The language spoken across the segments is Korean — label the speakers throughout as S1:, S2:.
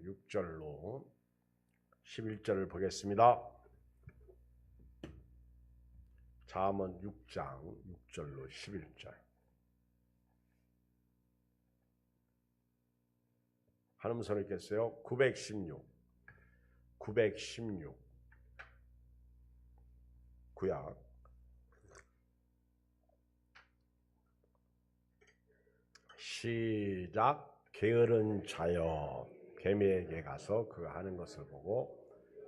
S1: 6절로 11절을 보겠습니다. 잠언 6장 6절로 11절. 한음 소리 있겠어요? 916 구약. 시작. 게으른 자여 개미에게 가서 그가 하는 것을 보고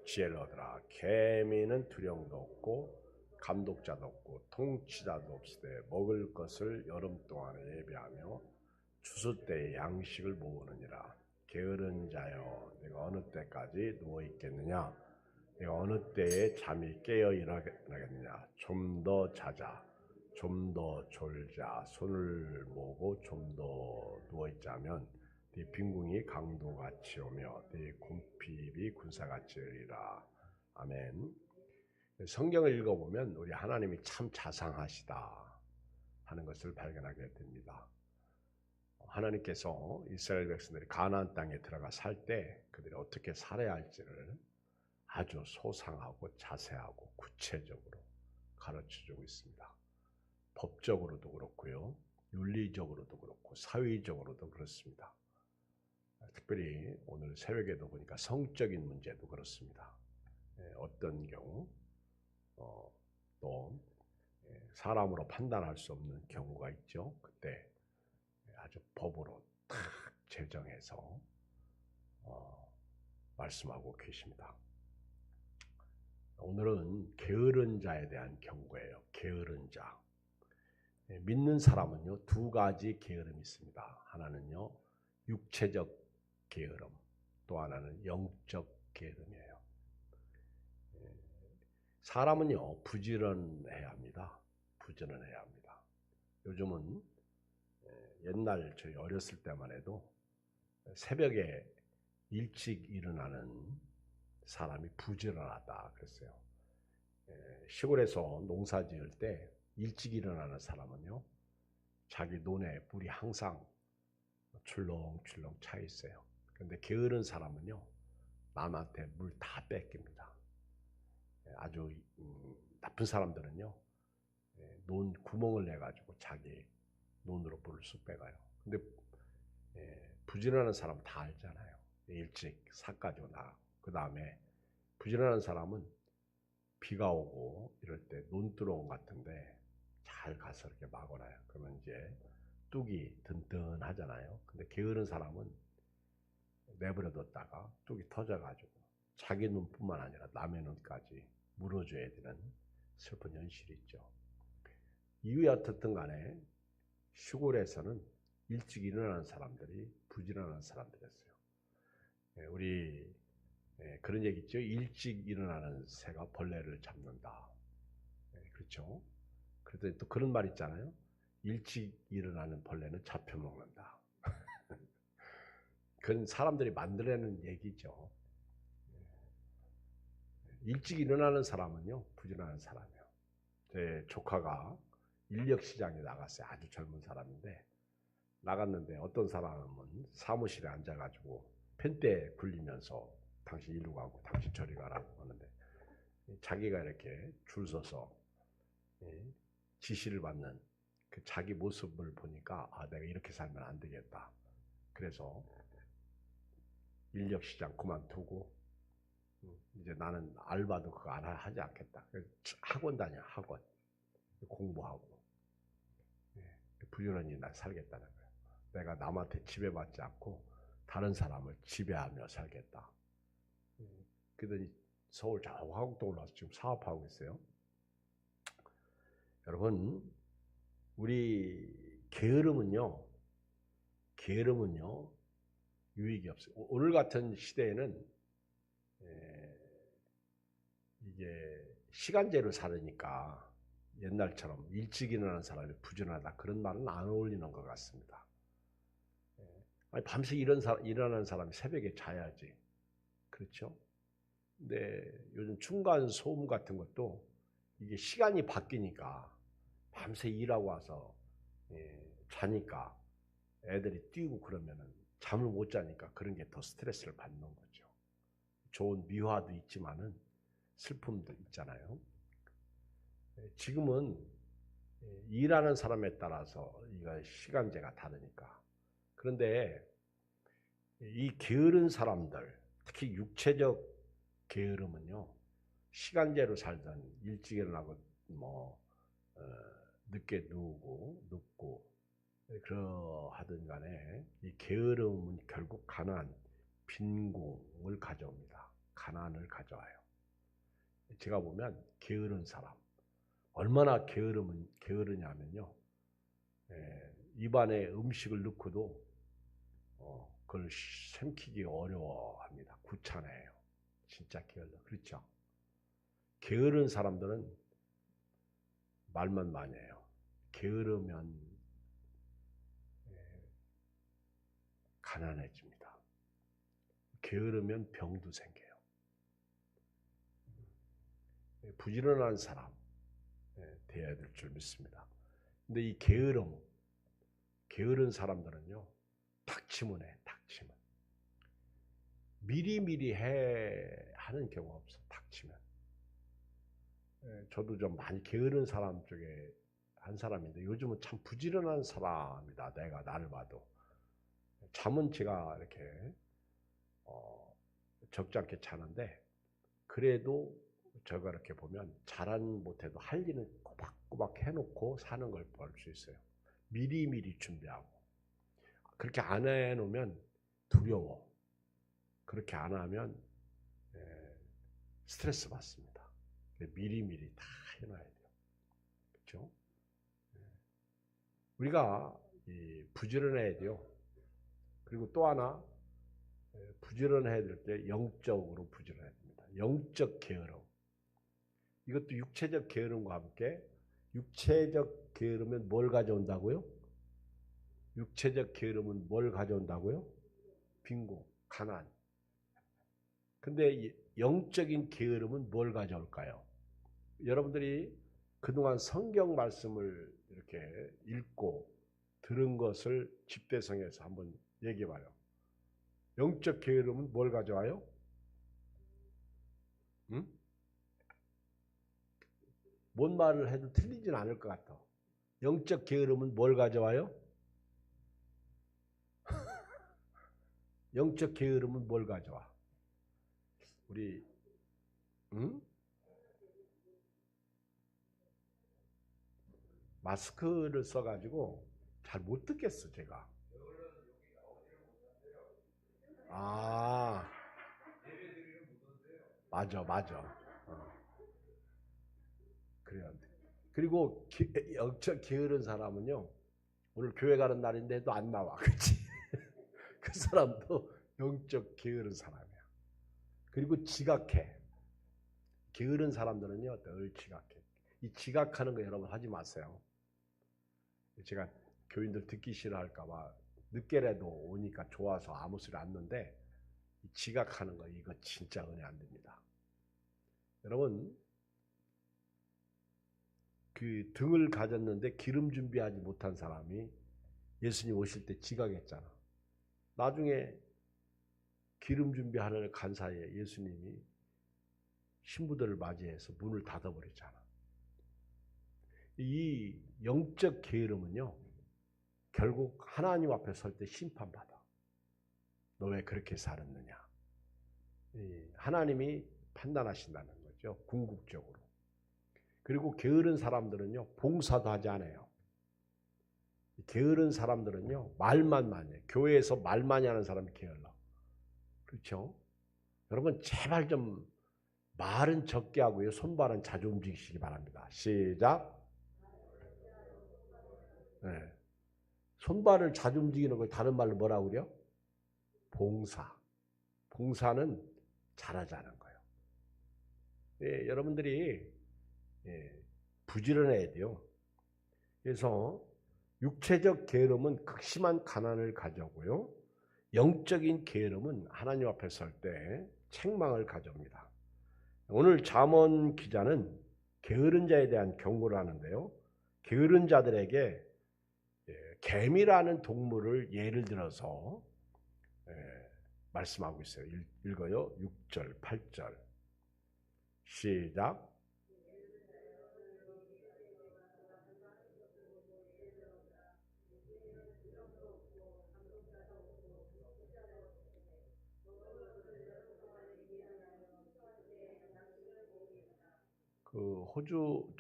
S1: 지혜를 얻으라. 개미는 두령도 없고 감독자도 없고 통치자도 없으되 먹을 것을 여름 동안에 예비하며 추수 때에 양식을 모으느니라. 게으른 자여 내가 어느 때까지 누워 있겠느냐? 내가 어느 때에 잠이 깨어 일어나겠느냐? 좀 더 자자, 좀 더 졸자. 손을 모으고 좀 더 누워 있자면 네 빈궁이 강도같이 오며 네 궁핍이 군사같이 으리라. 아멘. 성경을 읽어보면 우리 하나님이 참 자상하시다 하는 것을 발견하게 됩니다. 하나님께서 이스라엘 백성들이 가나안 땅에 들어가 살 때 그들이 어떻게 살아야 할지를 아주 소상하고 자세하고 구체적으로 가르쳐주고 있습니다. 법적으로도 그렇고요, 윤리적으로도 그렇고 사회적으로도 그렇습니다. 특별히 오늘 새벽에도 보니까 성적인 문제도 그렇습니다. 어떤 경우 또 사람으로 판단할 수 없는 경우가 있죠. 그때 아주 법으로 탁 제정해서 말씀하고 계십니다. 오늘은 게으른 자에 대한 경고예요. 게으른 자. 믿는 사람은요, 두 가지 게으름이 있습니다. 하나는요, 육체적 게으름, 또 하나는 영적 게으름이에요. 사람은요, 부지런해야 합니다. 부지런해야 합니다. 요즘은 옛날 저희 어렸을 때만 해도 새벽에 일찍 일어나는 사람이 부지런하다 그랬어요. 시골에서 농사 지을 때 일찍 일어나는 사람은요, 자기 논에 물이 항상 출렁출렁 차 있어요. 그런데 게으른 사람은요, 남한테 물 다 뺏깁니다. 아주 나쁜 사람들은요, 논 구멍을 내가지고 자기 논으로 물을 쑥 빼가요. 근데 부지런한 사람 다 알잖아요. 일찍 삭 가지고 나가고, 그 다음에 부지런한 사람은 비가 오고 이럴 때 논두렁 같은데 잘 가서 이렇게 막아놔요. 그러면 이제 뚝이 든든하잖아요. 근데 게으른 사람은 내버려뒀다가 뚝이 터져가지고 자기 눈뿐만 아니라 남의 눈까지 물어줘야 되는 슬픈 현실이 있죠. 이유야 어떻든 간에 시골에서는 일찍 일어나는 사람들이 부지런한 사람들이었어요. 우리 그런 얘기 있죠. 일찍 일어나는 새가 벌레를 잡는다. 그렇죠. 그런데 또 그런 말 있잖아요. 일찍 일어나는 벌레는 잡혀 먹는다. 그건 사람들이 만들어내는 얘기죠. 일찍 일어나는 사람은요, 부지런한 사람이에요. 제 조카가 인력시장에 나갔어요. 아주 젊은 사람인데 나갔는데 어떤 사람은 사무실에 앉아가지고 펜대 굴리면서 당신 이리로 가고 당신 저리 가라고 하는데, 자기가 이렇게 줄 서서 지시를 받는 그 자기 모습을 보니까 내가 이렇게 살면 안 되겠다. 그래서 인력시장 그만두고 이제 나는 알바도 그거 안 하지 않겠다. 학원 다녀, 학원 공부하고 부지런히 나 살겠다는 거예요. 내가 남한테 지배받지 않고 다른 사람을 지배하며 살겠다. 그러더니 서울 저 화곡동으로 와서 지금 사업하고 있어요. 여러분, 우리 게으름은요 유익이 없어요. 오늘 같은 시대에는 이게 시간제로 살으니까 옛날처럼 일찍 일어나는 사람이 부지런하다 그런 말은 안 어울리는 것 같습니다. 아니, 밤새 일어나는 사람이 새벽에 자야지. 그렇죠? 근데 요즘 층간 소음 같은 것도 이게 시간이 바뀌니까 밤새 일하고 와서 자니까 애들이 뛰고 그러면은 잠을 못 자니까 그런 게 더 스트레스를 받는 거죠. 좋은 미화도 있지만은 슬픔도 있잖아요. 지금은 일하는 사람에 따라서 이거 시간제가 다르니까. 그런데 이 게으른 사람들, 특히 육체적 게으름은요, 시간제로 살던 일찍 일어나고 늦게 눕고 그러하든 간에 이 게으름은 결국 가난, 빈궁을 가져옵니다. 가난을 가져와요. 제가 보면 게으른 사람 얼마나 게으르냐면요, 입안에 음식을 넣고도 그걸 삼키기 어려워합니다. 귀찮아요. 진짜 게을러. 그렇죠? 게으른 사람들은 말만 많이 해요. 게으르면 가난해집니다. 게으르면 병도 생겨요. 부지런한 사람 되어야 될 줄 믿습니다. 근데 이 게으른 사람들은요, 닥치면 해, 닥치면. 미리미리 하는 경우가 없어, 닥치면. 저도 좀 많이 게으른 사람 쪽에 한 사람인데 요즘은 참 부지런한 사람이다. 내가 나를 봐도. 잠은 제가 이렇게 적지 않게 자는데 그래도 제가 이렇게 보면 잘은 못해도 할 일은 꼬박꼬박 해놓고 사는 걸 볼 수 있어요. 미리미리 준비하고. 그렇게 안 해놓으면 두려워. 그렇게 안 하면 스트레스 받습니다. 미리미리 다 해놔야 돼요. 그렇죠? 우리가 부지런해야 돼요. 그리고 또 하나 부지런해야 될 때 영적으로 부지런해야 됩니다. 영적 게으름. 이것도 육체적 게으름과 함께, 육체적 게으름은 뭘 가져온다고요? 육체적 게으름은 뭘 가져온다고요? 빈궁, 가난. 근데 영적인 게으름은 뭘 가져올까요? 여러분들이 그동안 성경 말씀을 이렇게 읽고 들은 것을 집대성에서 한번 얘기해봐요. 영적 게으름은 뭘 가져와요? 응? 뭔 말을 해도 틀리진 않을 것 같아. 영적 게으름은 뭘 가져와요? 영적 게으름은 뭘 가져와? 우리 응? 마스크를 써가지고 잘 못 듣겠어 제가. 아, 맞아. 그래요. 그리고 영적 게으른 사람은요, 오늘 교회 가는 날인데도 안 나와. 그렇지? 그 사람도 영적 게으른 사람이야. 그리고 지각해. 게으른 사람들은요, 늘 지각해. 이 지각하는 거 여러분 하지 마세요. 제가 교인들 듣기 싫어할까봐 늦게라도 오니까 좋아서 아무 소리 안 넣는데, 지각하는 거 이거 진짜 은혜 안 됩니다. 여러분, 그 등을 가졌는데 기름 준비하지 못한 사람이 예수님 오실 때 지각했잖아. 나중에 기름 준비하는 간 사이에 예수님이 신부들을 맞이해서 문을 닫아버렸잖아. 이 영적 게으름은요, 결국 하나님 앞에 설 때 심판받아. 너 왜 그렇게 살았느냐. 하나님이 판단하신다는 거죠. 궁극적으로. 그리고 게으른 사람들은요, 봉사도 하지 않아요. 게으른 사람들은요, 말만 많이 해요. 교회에서 말 많이 하는 사람이 게을러. 그렇죠? 여러분 제발 좀 말은 적게 하고요, 손발은 자주 움직이시기 바랍니다. 시작. 네. 손발을 자주 움직이는 걸 다른 말로 뭐라고 그래요? 봉사. 봉사는 잘하자는 거예요. 여러분들이 부지런해야 돼요. 그래서 육체적 게으름은 극심한 가난을 가져오고요, 영적인 게으름은 하나님 앞에 설 때 책망을 가져옵니다. 오늘 잠언 기자는 게으른 자에 대한 경고를 하는데요, 게으른 자들에게 개미라는 동물을 예를 들어서 말씀하고 있어요. 읽어요. 6절, 8절. 시작. 그 호주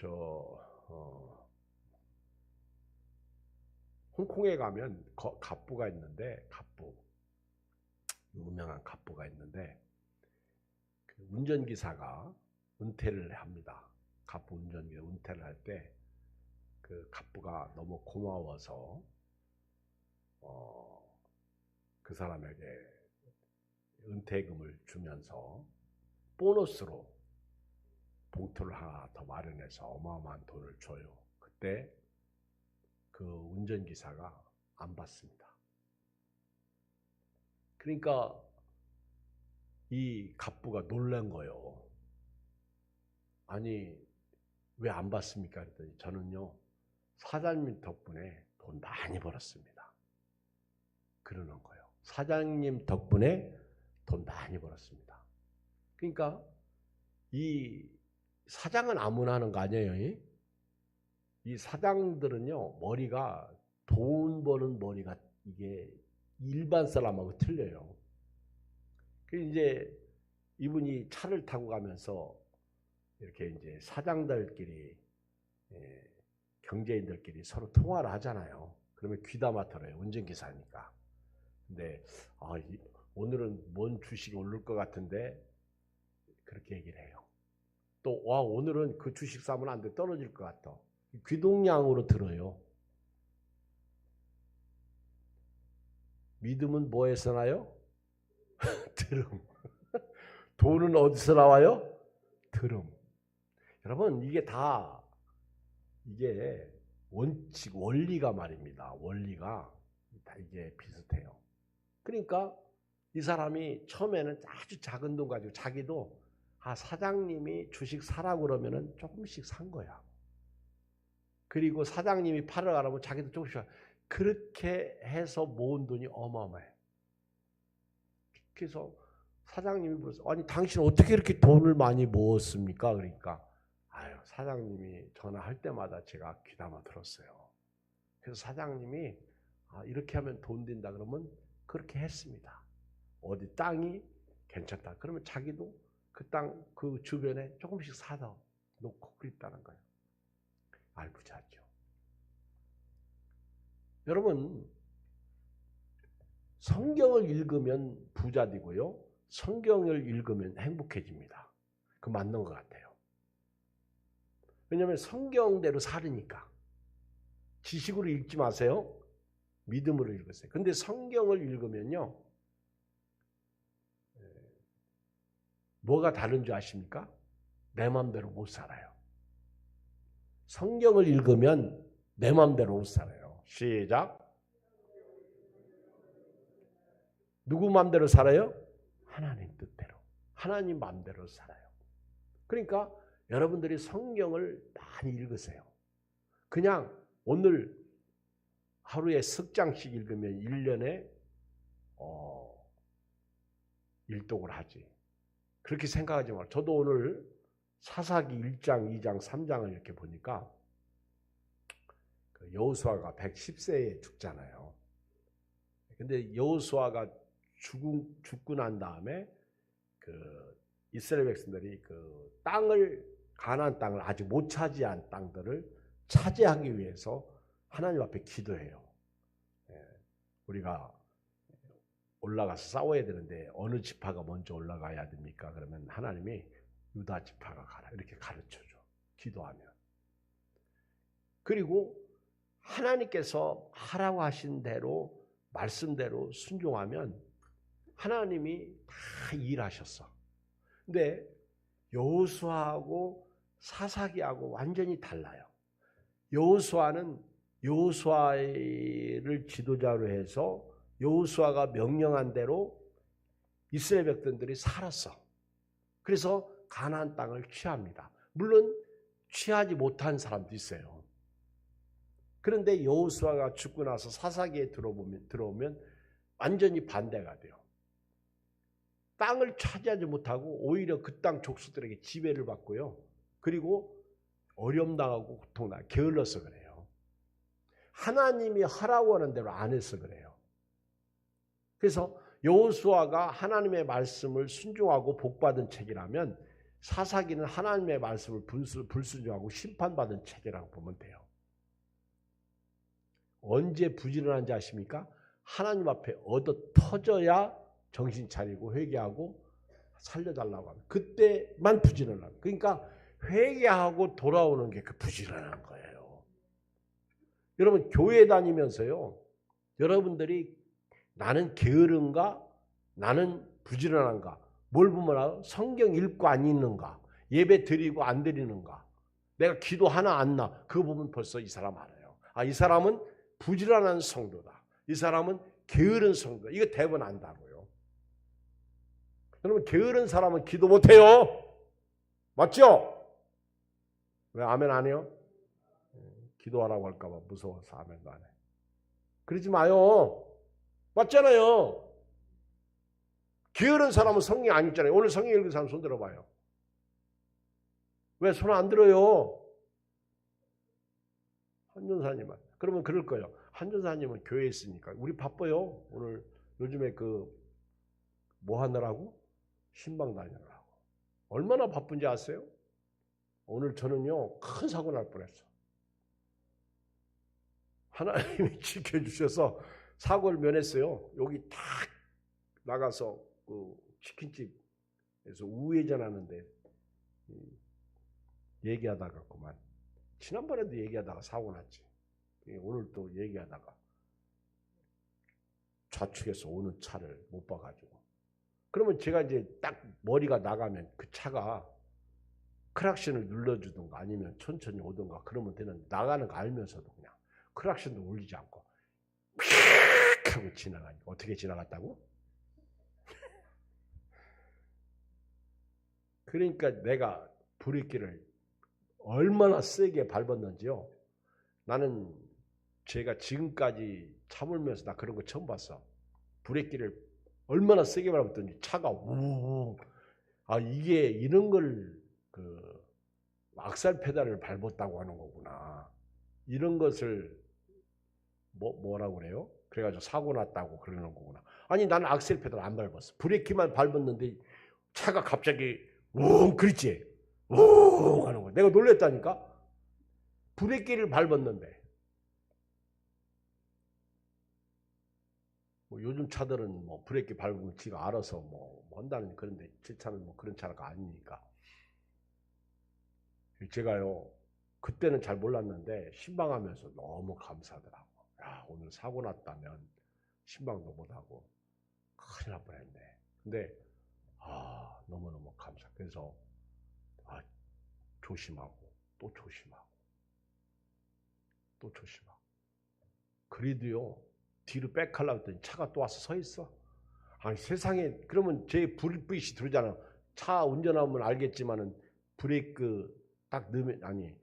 S1: 홍콩에 가면 갑부가 있는데, 유명한 갑부가 있는데, 그 운전기사가 은퇴를 합니다. 갑부 운전기사 은퇴를 할 때 그 갑부가 너무 고마워서 그 사람에게 은퇴금을 주면서 보너스로 봉투를 하나 더 마련해서 어마어마한 돈을 줘요. 그때 그 운전기사가 안 받습니다. 그러니까 이 갑부가 놀란 거예요. 아니, 왜 안 받습니까? 그랬더니 저는요, 사장님 덕분에 돈 많이 벌었습니다. 그러는 거예요. 사장님 덕분에 돈 많이 벌었습니다. 그러니까 이 사장은 아무나 하는 거 아니에요. 이 사장들은요, 머리가, 돈 버는 머리가 이게 일반 사람하고 틀려요. 그래서 이제 이분이 차를 타고 가면서 이렇게 이제 사장들끼리, 경제인들끼리 서로 통화를 하잖아요. 그러면 귀담아 들어요. 운전기사니까. 근데 오늘은 뭔 주식이 오를 것 같은데 그렇게 얘기를 해요. 또 오늘은 그 주식 사면 안 돼, 떨어질 것 같아. 귀동냥으로 들어요. 믿음은 뭐에서 나요? 들음. 돈은 어디서 나와요? 들음. 여러분, 이게 원칙, 원리가 말입니다. 원리가 다 이게 비슷해요. 그러니까 이 사람이 처음에는 아주 작은 돈 가지고 자기도 사장님이 주식 사라고 그러면은 조금씩 산 거야. 그리고 사장님이 팔으라 그러면 자기도 조금씩 그렇게 해서 모은 돈이 어마어마해. 그래서 사장님이 물었어. 아니, 당신 어떻게 이렇게 돈을 많이 모았습니까? 그러니까 사장님이 전화할 때마다 제가 귀담아 들었어요. 그래서 사장님이 이렇게 하면 돈 된다 그러면 그렇게 했습니다. 어디 땅이 괜찮다 그러면 자기도 그 땅, 그 주변에 조금씩 사다 놓고 그랬다는 거예요. 알부자죠. 여러분, 성경을 읽으면 부자 되고요, 성경을 읽으면 행복해집니다. 그 맞는 것 같아요. 왜냐하면 성경대로 살으니까. 지식으로 읽지 마세요. 믿음으로 읽으세요. 근데 성경을 읽으면요, 뭐가 다른 줄 아십니까? 내 마음대로 못 살아요. 성경을 읽으면 내 마음대로 못 살아요. 시작. 누구 마음대로 살아요? 하나님 뜻대로. 하나님 마음대로 살아요. 그러니까 여러분들이 성경을 많이 읽으세요. 그냥 오늘 하루에 석 장씩 읽으면 1년에 일독을 하지. 그렇게 생각하지 마세요. 저도 오늘 사사기 1장, 2장, 3장을 이렇게 보니까 여호수아가 110세에 죽잖아요. 근데 여호수아가 죽고 난 다음에 그 이스라엘 백성들이 그 가나안 땅을 아직 못 차지한 땅들을 차지하기 위해서 하나님 앞에 기도해요. 우리가 올라가서 싸워야 되는데 어느 지파가 먼저 올라가야 됩니까? 그러면 하나님이 유다 지파가 가라 이렇게 가르쳐줘. 기도하면. 그리고 하나님께서 하라고 하신 대로 말씀대로 순종하면 하나님이 다 일하셨어. 근데 여호수아하고 사사기하고 완전히 달라요. 여호수아는 여호수아를 지도자로 해서 여호수아가 명령한 대로 이스라엘 백성들이 살았어. 그래서 가나안 땅을 취합니다. 물론 취하지 못한 사람도 있어요. 그런데 여호수아가 죽고 나서 사사기에 들어오면 완전히 반대가 돼요. 땅을 차지하지 못하고 오히려 그 땅 족속들에게 지배를 받고요. 그리고 어려움당하고 고통당하고 게을러서 그래요. 하나님이 하라고 하는 대로 안 해서 그래요. 그래서 여호수아가 하나님의 말씀을 순종하고 복받은 책이라면 사사기는 하나님의 말씀을 불순종하고 심판받은 책이라고 보면 돼요. 언제 부지런한지 아십니까? 하나님 앞에 얻어 터져야 정신 차리고 회개하고 살려달라고 하면 그때만 부지런한. 그러니까 회개하고 돌아오는 게 그 부지런한 거예요. 여러분 교회 다니면서요. 여러분들이 나는 게으른가? 나는 부지런한가? 뭘 보면 알아? 성경 읽고 안 읽는가? 예배 드리고 안 드리는가? 내가 기도 하나 안 나? 그거 보면 벌써 이 사람 알아요. 아, 이 사람은 부지런한 성도다. 이 사람은 게으른 성도다. 이거 대부분 안다고요. 여러분 게으른 사람은 기도 못해요. 맞죠? 왜 아멘 안 해요? 기도하라고 할까 봐 무서워서 아멘도 안 해. 그러지 마요. 맞잖아요. 게으른 사람은 성경 안 읽잖아요. 오늘 성경 읽은 사람 손 들어봐요. 왜 손 안 들어요? 한전사님은. 그러면 그럴 거예요. 한전사님은 교회에 있으니까. 우리 바빠요. 오늘 요즘에 뭐 하느라고? 신방 다니느라고. 얼마나 바쁜지 아세요? 오늘 저는요. 큰 사고 날 뻔했어. 하나님이 지켜주셔서 사고를 면했어요. 여기 탁 나가서 치킨집에서 우회전 하는데 얘기하다가 그만. 지난번에도 얘기하다가 사고 났지. 오늘 또 얘기하다가 좌측에서 오는 차를 못 봐가지고. 그러면 제가 이제 딱 머리가 나가면 그 차가 크락션을 눌러주든가 아니면 천천히 오든가 그러면 되는데 나가는 거 알면서도 그냥 크락션도 울리지 않고 휙 하고 지나가니 어떻게 지나갔다고? 그러니까 내가 브레이크를 얼마나 세게 밟았는지요. 나는 제가 지금까지 참으면서 나 그런 거 처음 봤어. 브레이크를 얼마나 세게 밟았더니 차가 우웅. 아 이게 이런 걸 악셀 페달을 밟았다고 하는 거구나. 이런 것을 뭐라고 그래요? 그래가지고 사고 났다고 그러는 거구나. 아니 나는 악셀 페달 안 밟았어. 브레이크만 밟았는데 차가 갑자기 웅 그랬지. 웅 하는 거야. 내가 놀랬다니까. 브레이크를 밟았는데. 뭐 요즘 차들은 뭐 브레이크 밟으면 지가 알아서 뭐 한다는 그런데 제 차는 뭐 그런 차가 아니니까. 제가요 그때는 잘 몰랐는데 신방하면서 너무 감사하더라고. 야 오늘 사고 났다면 신방도 못하고 큰일 날 뻔했네. 근데 너무너무 감사. 그래서 조심하고 또 조심하고 또 조심하고. 그래도요 뒤로 백하려고 했더니 차가 또 와서 서 있어. 아니 세상에 그러면 제 불빛이 들어오잖아. 차 운전하면 알겠지만은 브레이크 딱 넣으면 아니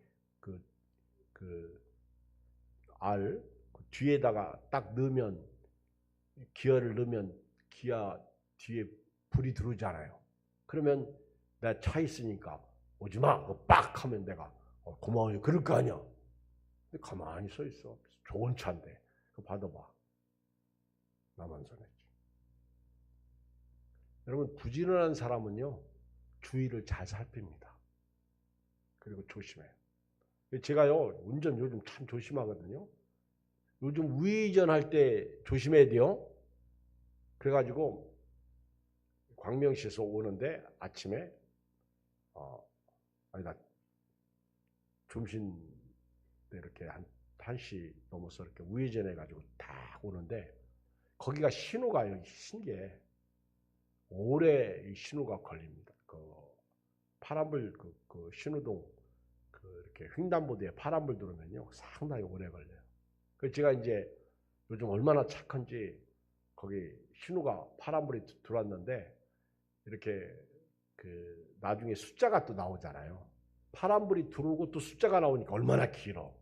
S1: 뒤에다가 딱 넣으면 기어를 넣으면 기아 뒤에 불이 들어오잖아요. 그러면 내가 차 있으니까 오지마 빡 하면 내가 고마워요 그럴 거 아니야. 근데 가만히 서 있어. 좋은 차인데 그거 받아봐. 나만 손했지. 여러분 부지런한 사람은요 주의를 잘 살핍니다. 그리고 조심해요. 제가요 운전 요즘 참 조심하거든요. 요즘 우회전할 때 조심해야 돼요. 그래가지고 광명시에서 오는데 아침에 아니다 점심 때 이렇게 한 1시 넘어서 이렇게 우회전해가지고 딱 오는데 거기가 신호가요 신기해. 오래 이 신호가 걸립니다. 파란불 신호등 이렇게 횡단보도에 파란불 들어오면요 상당히 오래 걸려요. 그래서 제가 이제 요즘 얼마나 착한지 거기 신호가 파란불이 들어왔는데 이렇게 나중에 숫자가 또 나오잖아요. 파란불이 들어오고 또 숫자가 나오니까 얼마나 길어.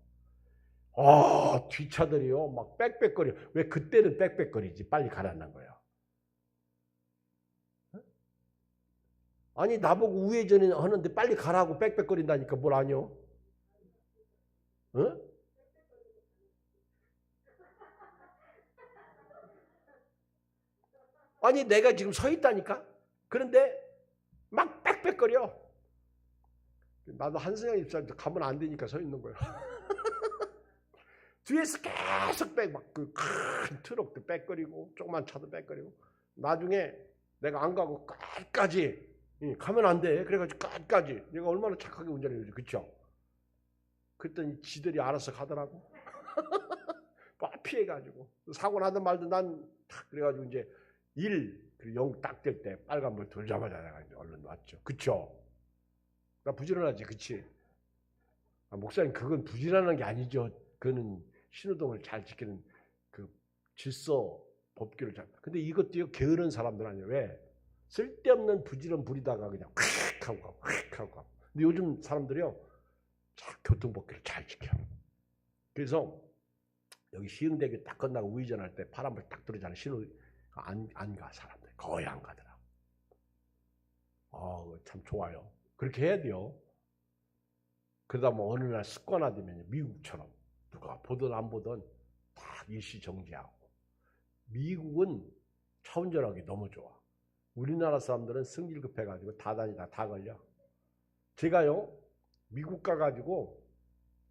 S1: 뒷차들이요 막 빽빽거려. 왜 그때는 빽빽거리지? 빨리 가라는 거야. 아니 나보고 우회전을 하는데 빨리 가라고 빽빽거린다니까 뭘 아뇨? 어? 아니 내가 지금 서 있다니까? 그런데 막 빽빽거려. 나도 한승영 입사한테 가면 안 되니까 서 있는 거야. 뒤에서 계속 막 그 큰 트럭도 빽거리고 조그만 차도 빽거리고 나중에 내가 안 가고 끝까지 가면 안 돼. 그래가지고 끝까지 내가 얼마나 착하게 운전해야지, 그쵸? 그랬더니 지들이 알아서 가더라고. 피해가지고 사고 나든 말든 난 그래가지고 이제 0 딱 될 때 빨간불 돌자마자 내가 이제 얼른 왔죠. 그쵸? 나 부지런하지, 그치? 목사님 그건 부지런한 게 아니죠. 그거는 신호등을 잘 지키는 그 질서 법규를 잘. 근데 이것도 게으른 사람들 아니에요. 왜? 쓸데없는 부지런 부리다가 그냥 휙 하고 가고 휙 하고 가고. 근데 요즘 사람들이요 교통법규를 잘 지켜. 그래서 여기 시흥대교 딱 건너고 우회전할 때 파란불 딱 들어오잖아요. 신호 안 가 사람들 거의 안 가더라고. 참 좋아요. 그렇게 해야 돼요. 그러다 뭐 어느 날 습관화되면 미국처럼 누가 보든 안 보든 다 일시 정지하고. 미국은 차 운전하기 너무 좋아. 우리나라 사람들은 승질 급해가지고 다 다니다 다 걸려. 제가요 미국 가가지고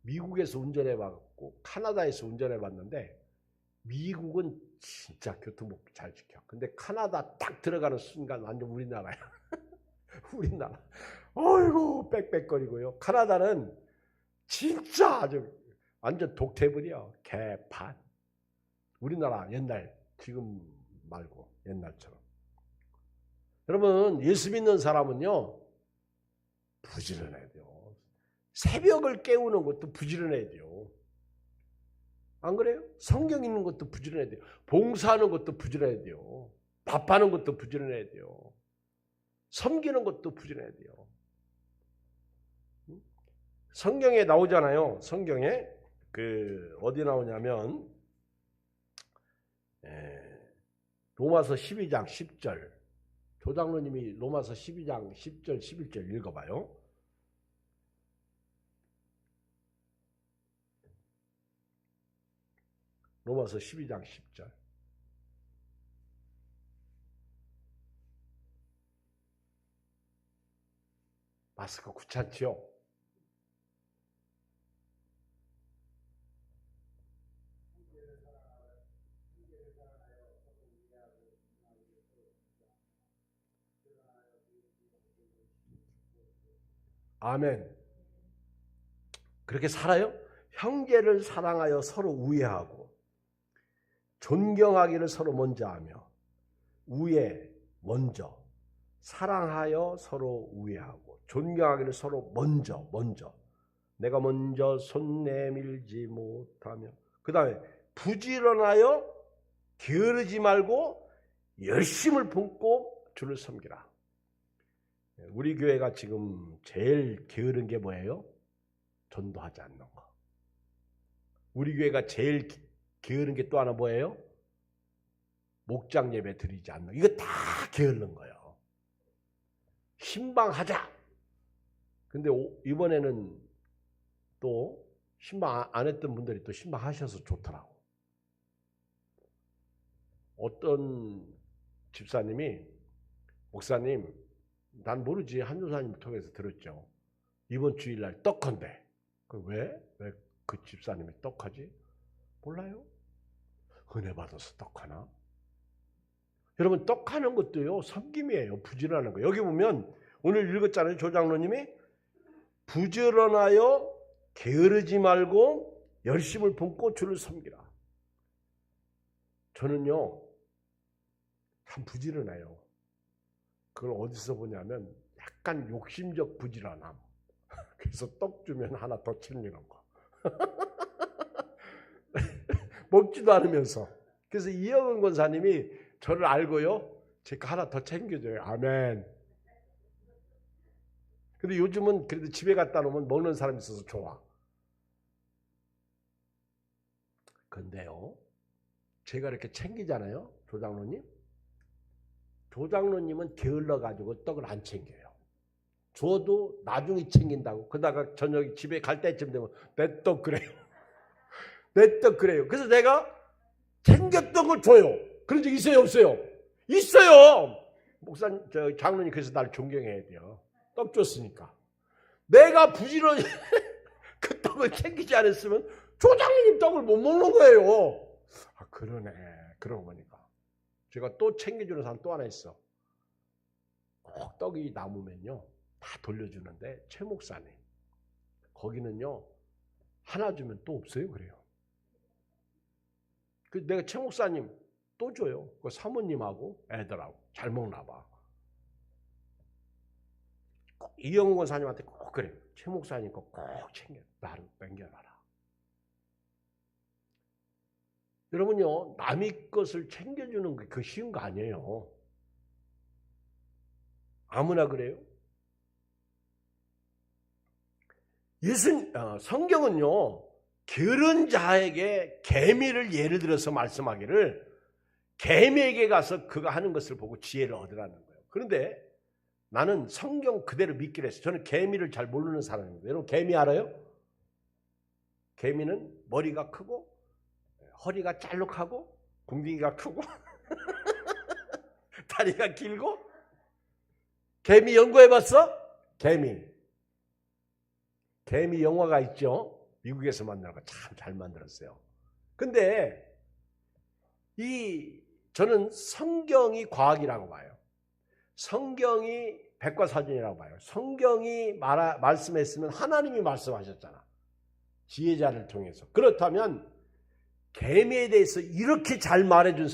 S1: 미국에서 운전해봤고 카나다에서 운전해봤는데 미국은 진짜 교통법규 잘 지켜. 근데 카나다 딱 들어가는 순간 완전 우리나라야. 우리나라. 어이구 빽빽거리고요. 카나다는 진짜 아주 완전 독재물이야. 개판. 우리나라 옛날 지금 말고 옛날처럼. 여러분 예수 믿는 사람은요 부지런해야 돼요. 새벽을 깨우는 것도 부지런해야 돼요. 안 그래요? 성경 읽는 것도 부지런해야 돼요. 봉사하는 것도 부지런해야 돼요. 밥하는 것도 부지런해야 돼요. 섬기는 것도 부지런해야 돼요. 성경에 나오잖아요. 성경에 어디 나오냐면 로마서 12장 10절. 조장로님이 로마서 12장 10절 11절 읽어봐요. 로마서 12장 10절. 마스크 귀찮지요? 아멘. 그렇게 살아요? 형제를 사랑하여 서로 우애하고 존경하기를 서로 먼저 하며 우애 먼저 사랑하여 서로 우애하고 존경하기를 서로 먼저 내가 먼저 손 내밀지 못하며 그 다음에 부지런하여 게으르지 말고 열심을 품고 주를 섬기라. 우리 교회가 지금 제일 게으른 게 뭐예요? 전도하지 않는 거. 우리 교회가 제일 게으른 게 또 하나 뭐예요? 목장 예배 드리지 않는 거. 이거 다 게으른 거예요. 신방하자. 근데 이번에는 또 신방 안 했던 분들이 또 신방하셔서 좋더라고. 어떤 집사님이 목사님 난 모르지 한조사님 통해서 들었죠. 이번 주일날 떡한대. 왜 그 집사님이 떡하지? 몰라요? 은혜 받아서 떡하나? 여러분 떡하는 것도요 섬김이에요. 부지런하는 거. 여기 보면 오늘 읽었잖아요. 조장로님이 부지런하여 게으르지 말고 열심을 품고 주를 섬기라. 저는요 참 부지런해요. 그걸 어디서 보냐면 약간 욕심적 부지런함. 그래서 떡 주면 하나 더 챙기는 거. 먹지도 않으면서. 그래서 이영은 권사님이 저를 알고요. 제가 하나 더 챙겨줘요. 아멘. 근데 요즘은 그래도 집에 갖다 놓으면 먹는 사람이 있어서 좋아. 근데요, 제가 이렇게 챙기잖아요, 조장로님. 조장로님은 게을러가지고 떡을 안 챙겨요. 줘도 나중에 챙긴다고. 그러다가 저녁에 집에 갈 때쯤 되면 내 떡 그래요. 내 떡 그래요. 그래서 내가 챙겼던 걸 줘요. 그런 적 있어요, 없어요? 있어요. 목사님, 장로님, 그래서 날 존경해야 돼요. 떡 줬으니까. 내가 부지런히 그 떡을 챙기지 않았으면 조장님 떡을 못 먹는 거예요. 아, 그러네. 그러고 보니까. 제가 또 챙겨주는 사람 또 하나 있어. 꼭 떡이 남으면요, 다 돌려주는데, 최 목사님. 거기는요, 하나 주면 또 없어요, 그래요. 그 내가 최 목사님 또 줘요. 그 사모님하고 애들하고 잘 먹나 봐. 꼭 이영훈 권사님한테 꼭 그래요. 최 목사님 거 꼭 챙겨. 나를 남겨놔라. 여러분요, 남의 것을 챙겨주는 게 그 쉬운 거 아니에요. 아무나 그래요. 성경은요, 게으른 자에게 개미를 예를 들어서 말씀하기를, 개미에게 가서 그가 하는 것을 보고 지혜를 얻으라는 거예요. 그런데 나는 성경 그대로 믿기로 했어요. 저는 개미를 잘 모르는 사람입니다. 여러분, 개미 알아요? 개미는 머리가 크고 허리가 짤룩하고 궁둥이가 크고 다리가 길고. 개미 연구해봤어? 개미 영화가 있죠. 미국에서 만든 거 참 잘 만들었어요. 근데 저는 성경이 과학이라고 봐요. 성경이 백과사전이라고 봐요. 성경이 말씀했으면 하나님이 말씀하셨잖아, 지혜자를 통해서. 그렇다면 개미에 대해서 이렇게 잘 말해준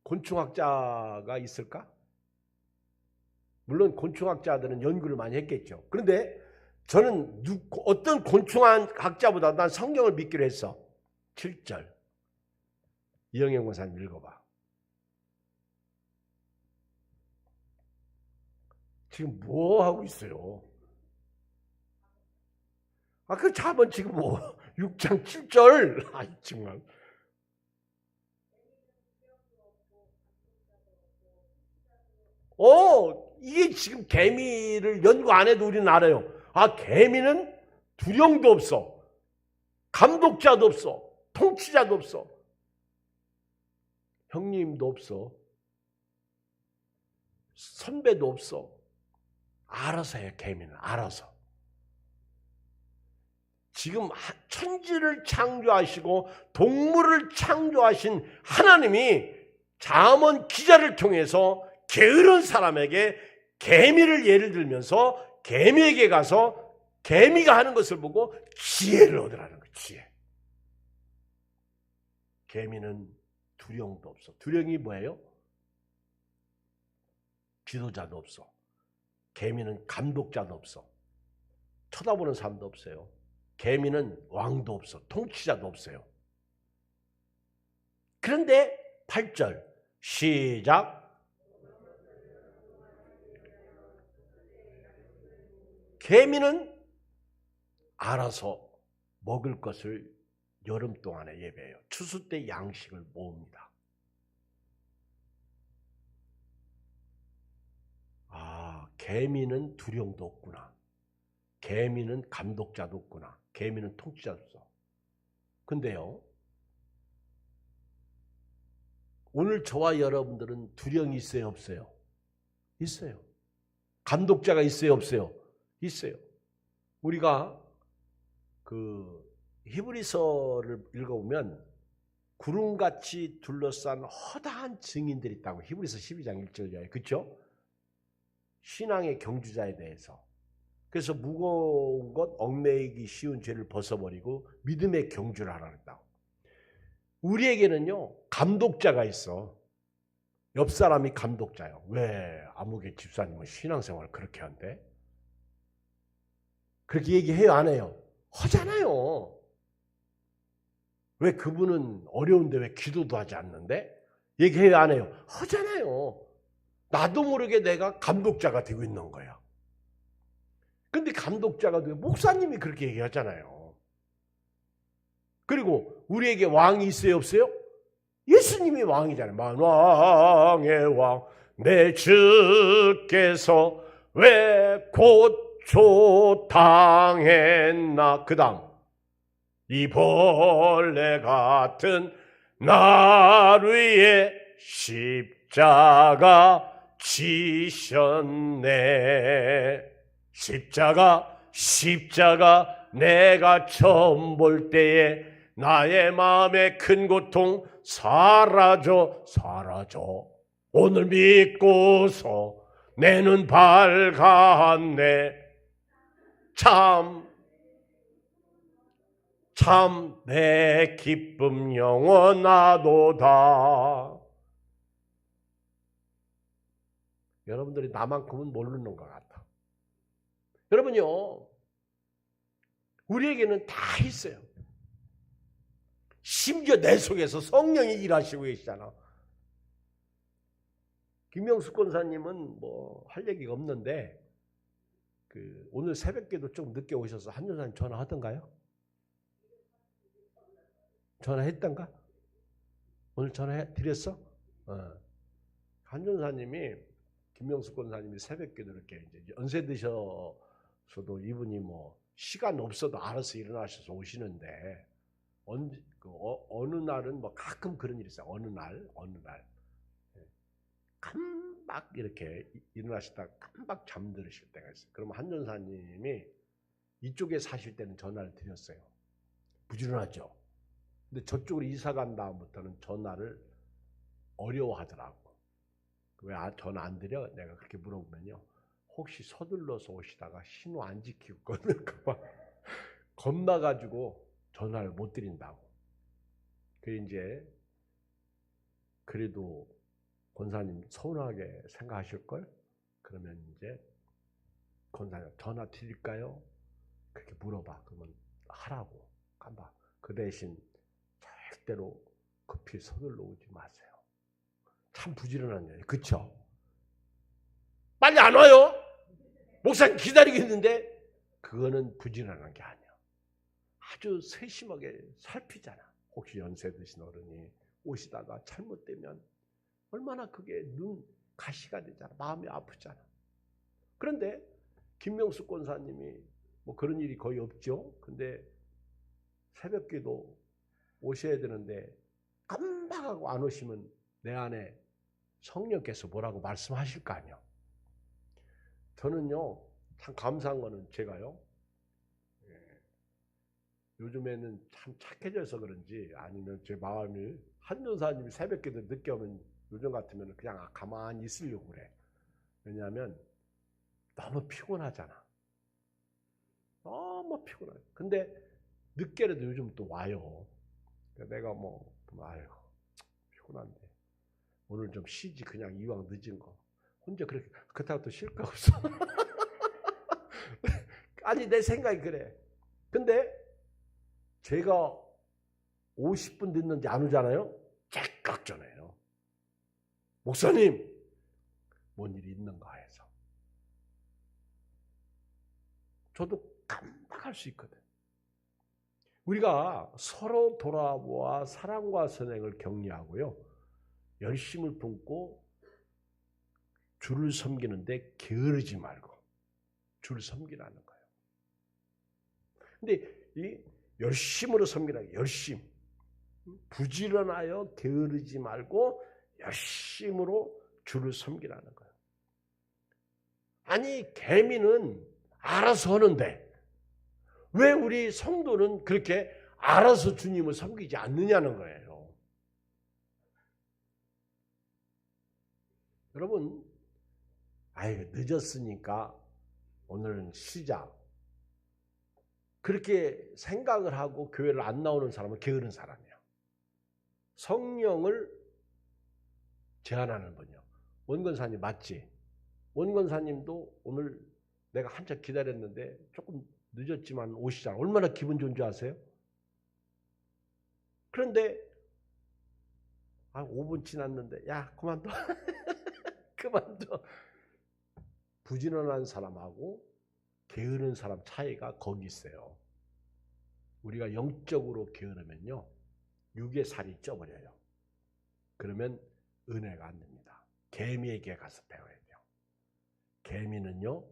S1: 곤충학자가 있을까? 물론 곤충학자들은 연구를 많이 했겠죠. 그런데 저는 어떤 곤충학자보다 난 성경을 믿기로 했어. 7절 이영영 권사님 읽어봐. 지금 뭐 하고 있어요? 그 잡은 지금 6장 7절. 아이 정말. 이게 지금 개미를 연구 안 해도 우리는 알아요. 개미는 두령도 없어. 감독자도 없어. 통치자도 없어. 형님도 없어. 선배도 없어. 알아서 해요, 개미는. 알아서. 지금 천지를 창조하시고 동물을 창조하신 하나님이 잠언 기자를 통해서 게으른 사람에게 개미를 예를 들면서 개미에게 가서 개미가 하는 것을 보고 지혜를 얻으라는 거예요. 지혜. 개미는 두령도 없어. 두령이 뭐예요? 지도자도 없어. 개미는 감독자도 없어. 쳐다보는 사람도 없어요. 개미는 왕도 없어. 통치자도 없어요. 그런데 8절 시작. 개미는 알아서 먹을 것을 여름 동안에 예배해요. 추수 때 양식을 모읍니다. 개미는 두령도 없구나. 개미는 감독자도 없구나. 개미는 통치자도 없어. 근데요, 오늘 저와 여러분들은 두령이 있어요, 없어요? 있어요. 감독자가 있어요, 없어요? 있어요. 우리가 히브리서를 읽어보면 구름같이 둘러싼 허다한 증인들이 있다고. 히브리서 12장 1절에. 그렇죠? 신앙의 경주자에 대해서. 그래서 무거운 것, 얽매이기 쉬운 죄를 벗어버리고 믿음의 경주를 하라 그랬다고. 우리에게는요, 감독자가 있어. 옆 사람이 감독자예요. 왜 아무개 집사님은 신앙생활을 그렇게 한대? 그렇게 얘기해요, 안 해요? 하잖아요. 왜 그분은 어려운데 왜 기도도 하지 않는데? 얘기해요, 안 해요? 하잖아요. 나도 모르게 내가 감독자가 되고 있는 거야. 근데 감독자가 되고 목사님이 그렇게 얘기하잖아요. 그리고 우리에게 왕이 있어요, 없어요? 예수님이 왕이잖아요. 만왕의 왕 내 주께서 왜 고초당했나. 그 다음 이 벌레 같은 날 위에 십자가 지셨네. 십자가 내가 처음 볼 때에 나의 마음의 큰 고통 사라져. 오늘 믿고서 내 눈 밝았네. 참 내 기쁨 영원하도다. 여러분들이 나만큼은 모르는 것 같아. 여러분요, 우리에게는 다 있어요. 심지어 내 속에서 성령이 일하시고 계시잖아. 김명숙 권사님은 뭐 할 얘기가 없는데 오늘 새벽에도 좀 늦게 오셔서 한전사님 전화하던가요? 전화했던가? 오늘 전화 드렸어? 한전사님이 김명숙 권사님이 새벽에도 이렇게 이제 연세 드셔서도 이분이 뭐 시간 없어도 알아서 일어나셔서 오시는데 어느 날은 뭐 가끔 그런 일이 있어요. 어느 날 깜박 이렇게 일어나시다가 깜박 잠들으실 때가 있어요. 그러면 한전사님이 이쪽에 사실 때는 전화를 드렸어요. 부지런하죠. 근데 저쪽으로 이사 간 다음부터는 전화를 어려워하더라고. 왜 전화 안 드려? 내가 그렇게 물어보면요, 혹시 서둘러서 오시다가 신호 안 지키고 끊을까 봐 겁나가지고 전화를 못 드린다고. 이제 그래도 권사님 서운하게 생각하실걸? 그러면 이제 권사님 전화 드릴까요? 그렇게 물어봐. 그러면 하라고. 간다. 그 대신 절대로 급히 서둘러 오지 마세요. 참 부지런한 일이에요. 그쵸? 빨리 안 와요? 목사님 기다리고 있는데 그거는 부지런한 게 아니야. 아주 세심하게 살피잖아. 혹시 연세 드신 어른이 오시다가 잘못되면 얼마나 그게 눈 가시가 되잖아. 마음이 아프잖아. 그런데 김명숙 권사님이 뭐 그런 일이 거의 없죠. 근데 새벽기도 오셔야 되는데 깜박하고 안 오시면 내 안에 성령께서 뭐라고 말씀하실 거 아니야. 저는요, 참 감사한 거는 제가요, 요즘에는 참 착해져서 그런지 아니면 제 마음이 한전사님이 새벽기도 늦게 오면 요즘 같으면 그냥 가만히 있으려고 그래. 왜냐하면 너무 피곤하잖아. 너무 피곤해. 근데 늦게라도 요즘 또 와요. 내가 뭐 아유 피곤한데 오늘 좀 쉬지. 그냥 이왕 늦은 거 혼자 그렇다고 또 쉴 거 없어. 아니 내 생각이 그래. 근데 제가 50분 늦는지 안 오잖아요. 째깍 전해요. 목사님 뭔 일이 있는가 해서. 저도 깜빡할 수 있거든. 우리가 서로 돌아보아 사랑과 선행을 격려하고요, 열심을 품고 주를 섬기는데 게으르지 말고 주를 섬기라는 거예요. 근데 이 열심으로 섬기라는 열심, 부지런하여 게으르지 말고 열심으로 주를 섬기라는 거예요. 아니 개미는 알아서 하는데 왜 우리 성도는 그렇게 알아서 주님을 섬기지 않느냐는 거예요. 여러분, 아유 늦었으니까 오늘은 쉬자. 그렇게 생각을 하고 교회를 안 나오는 사람은 게으른 사람이야. 성령을 제한하는 분이요. 원건사님 맞지? 원건사님도 오늘 내가 한참 기다렸는데 조금 늦었지만 오시잖아. 얼마나 기분 좋은 줄 아세요? 그런데 5분 지났는데 야 그만둬. 그만둬. 부지런한 사람하고 게으른 사람 차이가 거기 있어요. 우리가 영적으로 게으르면요, 육의 살이 쪄버려요. 그러면 은혜가 안 됩니다. 개미에게 가서 배워야 돼요. 개미는요,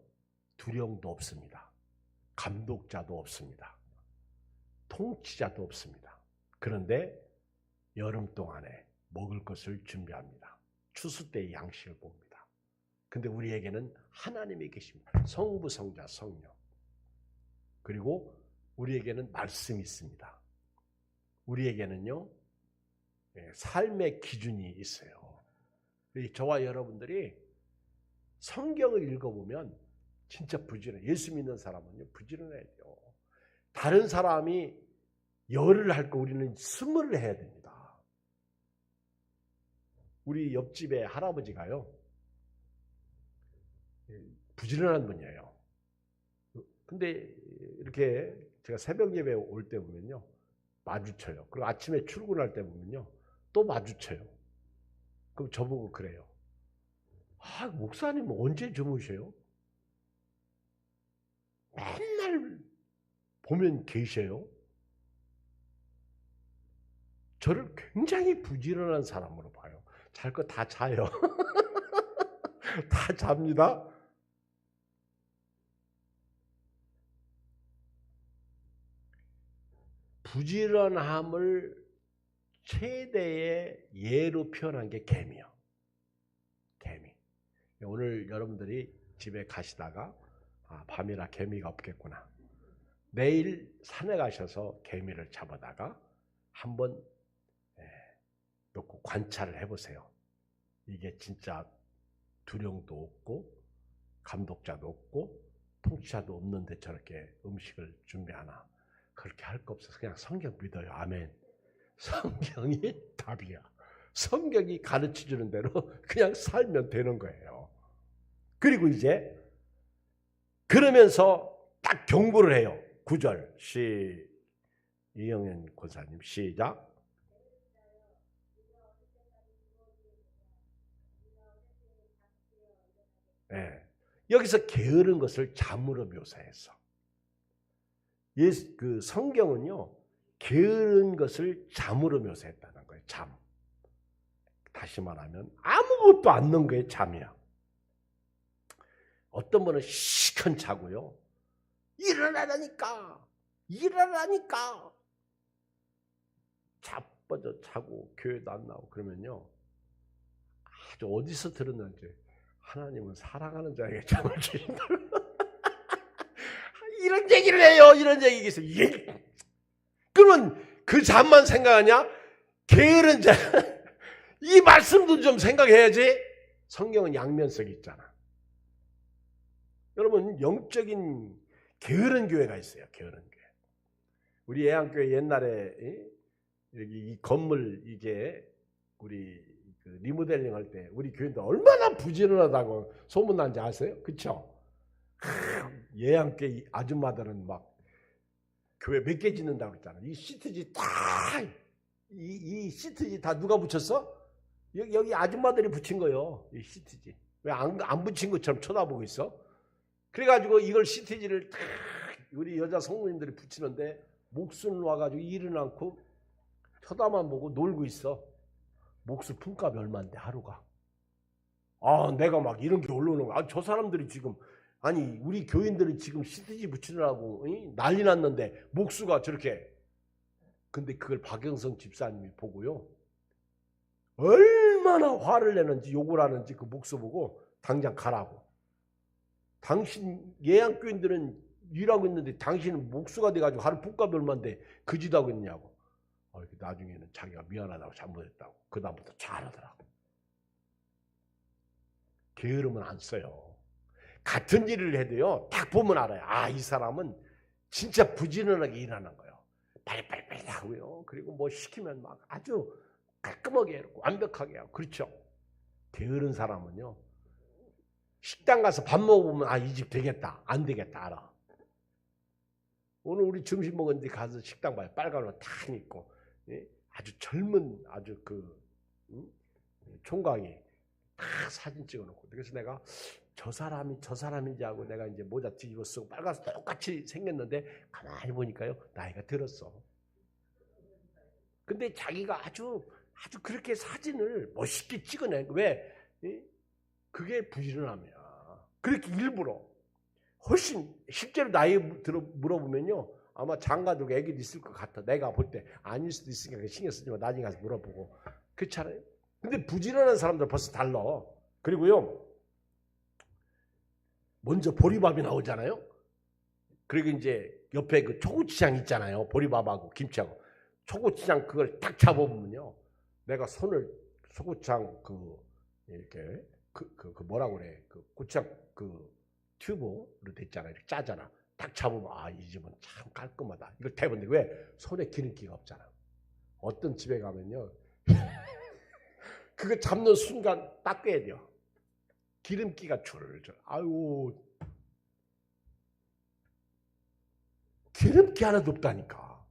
S1: 두령도 없습니다. 감독자도 없습니다. 통치자도 없습니다. 그런데 여름 동안에 먹을 것을 준비합니다. 추수 때의 양식을 봅니다. 근데 우리에게는 하나님이 계십니다. 성부, 성자, 성령. 그리고 우리에게는 말씀이 있습니다. 우리에게는요, 삶의 기준이 있어요. 저와 여러분들이 성경을 읽어보면 진짜 부지런해. 예수 믿는 사람은요, 부지런해야 돼요. 다른 사람이 열을 할 거 우리는 20을 해야 됩니다. 우리 옆집에 할아버지가요, 부지런한 분이에요. 근데 이렇게 제가 새벽 예배 올 때 보면요, 마주쳐요. 그리고 아침에 출근할 때 보면요, 또 마주쳐요. 그럼 저보고 그래요. 아, 목사님 언제 주무셔요? 맨날 보면 계셔요. 저를 굉장히 부지런한 사람으로 봐요. 잘 거 다 자요. 다 잡니다. 부지런함을 최대의 예로 표현한 게 개미요. 개미. 오늘 여러분들이 집에 가시다가 밤이라 개미가 없겠구나. 내일 산에 가셔서 개미를 잡아다가 한번 놓고 관찰을 해보세요. 이게 진짜 두령도 없고 감독자도 없고 통치자도 없는데 저렇게 음식을 준비하나. 그렇게 할 거 없어서 그냥 성경 믿어요. 아멘. 성경이 답이야. 성경이 가르쳐주는 대로 그냥 살면 되는 거예요. 그리고 이제 그러면서 딱 경고를 해요. 9절 이영현 권사님 시작. 네. 여기서 게으른 것을 잠으로 묘사했어. 그 성경은요, 게으른 것을 잠으로 묘사했다는 거예요. 잠. 다시 말하면 아무것도 안 넣은 거에 잠이야. 어떤 분은 시큰 자고요, 일어나라니까 자빠져 자고 교회도 안 나오고. 그러면요, 아주 어디서 들었는지 하나님은 사랑하는 자에게 잠을 주신다고. 이런 얘기를 해요. 이런 얘기가 있어요. 그러면 그 잠만 생각하냐? 게으른 자. 이 말씀도 좀 생각해야지. 성경은 양면성이 있잖아. 여러분, 영적인 게으른 교회가 있어요. 게으른 교회. 우리 애안교회 옛날에 여기 이 건물 이게 우리 리모델링 할 때 우리 교인들 얼마나 부지런하다고 소문난지 아세요? 그렇죠? 예양교회 아줌마들은 막 교회 몇 개 짓는다고 그랬잖아. 이 시트지 다, 이 시트지 다 누가 붙였어? 여기 아줌마들이 붙인 거예요. 이 시트지. 왜 안 붙인 것처럼 쳐다보고 있어? 그래가지고 이걸 시트지를 다 우리 여자 성모님들이 붙이는데 목숨 와가지고 일은 않고 쳐다만 보고 놀고 있어. 목수 품값이 얼마인데 하루가. 내가 막 이런 게 올라오는 거야. 저 사람들이 지금, 아니 우리 교인들이 지금 시트지 붙이느라고 난리 났는데 목수가 저렇게. 근데 그걸 박영성 집사님이 보고요, 얼마나 화를 내는지 욕을 하는지 그 목수 보고 당장 가라고. 당신 예양교인들은 일하고 있는데 당신은 목수가 돼가지고 하루 품값이 얼마인데 그 짓 하고 있냐고. 나중에는 자기가 미안하다고 잘못했다고 그 다음부터 잘하더라고. 게으르면 안 써요. 같은 일을 해도요, 딱 보면 알아요. 이 사람은 진짜 부지런하게 일하는 거예요. 빨리빨리 하고요. 그리고 뭐 시키면 막 아주 깔끔하게 해놓고 완벽하게 하고. 그렇죠? 게으른 사람은요, 식당 가서 밥 먹어보면 이 집 되겠다 안 되겠다 알아. 오늘 우리 점심 먹었는데 가서 식당 봐요. 빨간 옷 다 입고 아주 젊은 아주 총각이 다 사진 찍어놓고. 그래서 내가 저 사람이 저 사람인지 하고 내가 이제 모자 뒤집어 쓰고 빨가서 똑같이 생겼는데 가만히 보니까요 나이가 들었어. 근데 자기가 아주 그렇게 사진을 멋있게 찍어내. 왜? 그게 부지런함이야. 그렇게 일부러. 훨씬 실제로 나이 물어보면요 아마 장가들고 애기도 있을 것 같아. 내가 볼 때 아닐 수도 있으니까 신경 쓰지 마. 나중에 가서 물어보고. 그렇잖아요. 근데 부지런한 사람들 벌써 달라. 그리고요 먼저 보리밥이 나오잖아요. 그리고 이제 옆에 그 초고추장 있잖아요. 보리밥하고 김치하고 초고추장 그걸 딱 잡아보면요 내가 손을 초고추장 이렇게 그 뭐라고 그래 그 고추장 그 튜브로 됐잖아요. 이렇게 짜잖아. 딱 잡으면 아 이 집은 참 깔끔하다. 이걸 대본데 왜 손에 기름기가 없잖아. 어떤 집에 가면요 그거 잡는 순간 닦아야 돼요. 기름기가 줄줄. 아유 기름기 하나도 없다니까.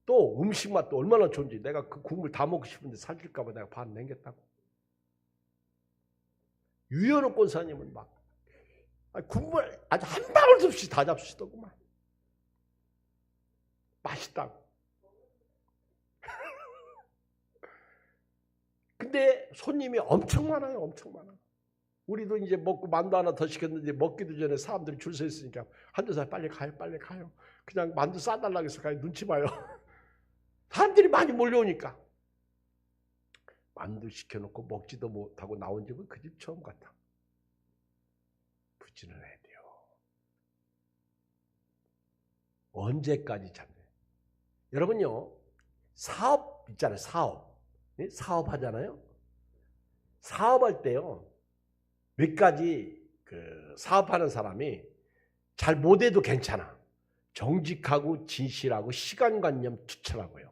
S1: 또 음식 맛도 얼마나 좋은지. 내가 그 국물 다 먹고 싶은데 살찔까 봐 내가 반 남겼다고. 유연호 권사님은 막 국물 아주 한 방울도 없이 다 잡수시더구만. 맛있다고. 근데 손님이 엄청 많아요. 엄청 많아. 우리도 이제 먹고 만두 하나 더 시켰는데 먹기도 전에 사람들이 줄 서 있으니까 한두 살 빨리 가요. 빨리 가요. 그냥 만두 싸달라고 해서 가요. 눈치 봐요. 사람들이 많이 몰려오니까. 만두 시켜놓고 먹지도 못하고 나온 집은 그 집 처음 같아. 부지런해야 돼요. 언제까지 참네. 여러분요. 사업 있잖아요. 사업. 사업하잖아요. 사업할 때요. 몇 가지 사업하는 사람이 잘 못해도 괜찮아. 정직하고 진실하고 시간관념 투철하고요.